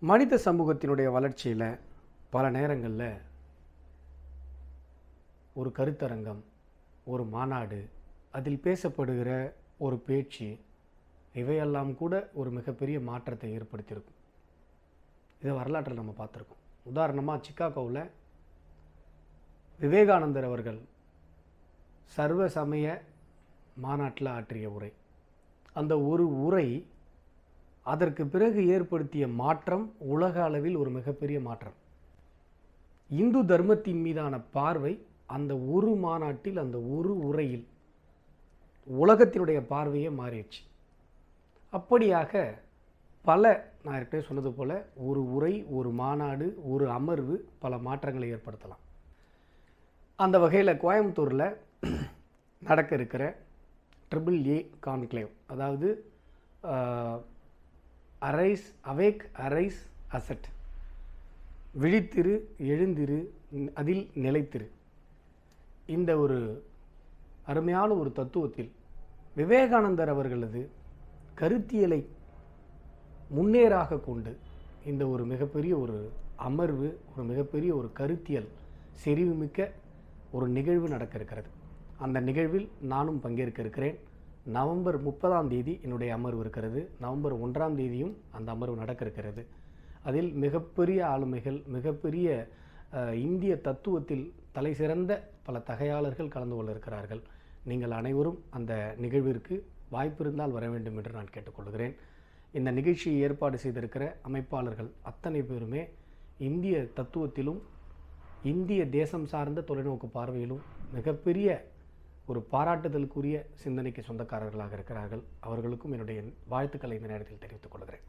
மனித சமூகத்தினுடைய வளர்ச்சியில் பல நேரங்களில் ஒரு கருத்தரங்கம், ஒரு மாநாடு, அதில் பேசப்படுகிற ஒரு பேச்சு, இவையெல்லாம் கூட ஒரு மிகப்பெரிய மாற்றத்தை ஏற்படுத்தியிருக்கும். இதை வரலாற்றில் நம்ம பார்த்துருக்கோம். உதாரணமாக சிக்காகோவில் விவேகானந்தர் அவர்கள் சர்வ சமய மாநாட்டில் ஆற்றிய உரை, அந்த ஒரு உரை அதற்கு பிறகு ஏற்படுத்திய மாற்றம் உலக அளவில் ஒரு மிகப்பெரிய மாற்றம். இந்து தர்மத்தின் மீதான பார்வை அந்த ஒரு மாநாட்டில், அந்த ஒரு உரையில் உலகத்தினுடைய பார்வையே மாறிடுச்சு. அப்படியாக பல, நான் ஏற்கனவே சொன்னது போல், ஒரு உரை, ஒரு மாநாடு, ஒரு அமர்வு பல மாற்றங்களை ஏற்படுத்தலாம். அந்த வகையில் கோயம்புத்தூரில் நடக்க இருக்கிற AAA கான்க்ளேவ், அதாவது அரைஸ், அவேக், அரைஸ், அசெட், விழித்திரு, எழுந்திரு, அதில் நிலைத்திரு, இந்த ஒரு அருமையான ஒரு தத்துவத்தில் விவேகானந்தர் அவர்களது கருத்தியலை முன்னேறாக கொண்டு இந்த ஒரு மிகப்பெரிய ஒரு அமர்வு, ஒரு மிகப்பெரிய ஒரு கருத்தியல் செறிவுமிக்க ஒரு நிகழ்வு நடக்க இருக்கிறது. அந்த நிகழ்வில் நானும் பங்கேற்க இருக்கிறேன். நவம்பர் 30 என்னுடைய அமர்வு இருக்கிறது. நவம்பர் 1 அந்த அமர்வு நடக்க இருக்கிறது. அதில் மிகப்பெரிய ஆளுமைகள், மிகப்பெரிய இந்திய தத்துவத்தில் தலை சிறந்த பல தகையாளர்கள் கலந்து கொள்ள இருக்கிறார்கள். நீங்கள் அனைவரும் அந்த நிகழ்விற்கு வாய்ப்பு இருந்தால் வர வேண்டும் என்று நான் கேட்டுக்கொள்கிறேன். இந்த நிகழ்ச்சியை ஏற்பாடு செய்திருக்கிற அமைப்பாளர்கள் அத்தனை பேருமே இந்திய தத்துவத்திலும் இந்திய தேசம் சார்ந்த தொலைநோக்கு பார்வையிலும் மிகப்பெரிய ஒரு பாராட்டுதலுக்குரிய சிந்தனைக்கு சொந்தக்காரர்களாக இருக்கிறார்கள். அவர்களுக்கும் என்னுடைய வாழ்த்துக்களை இந்த நேரத்தில் தெரிவித்துக் கொள்கிறேன்.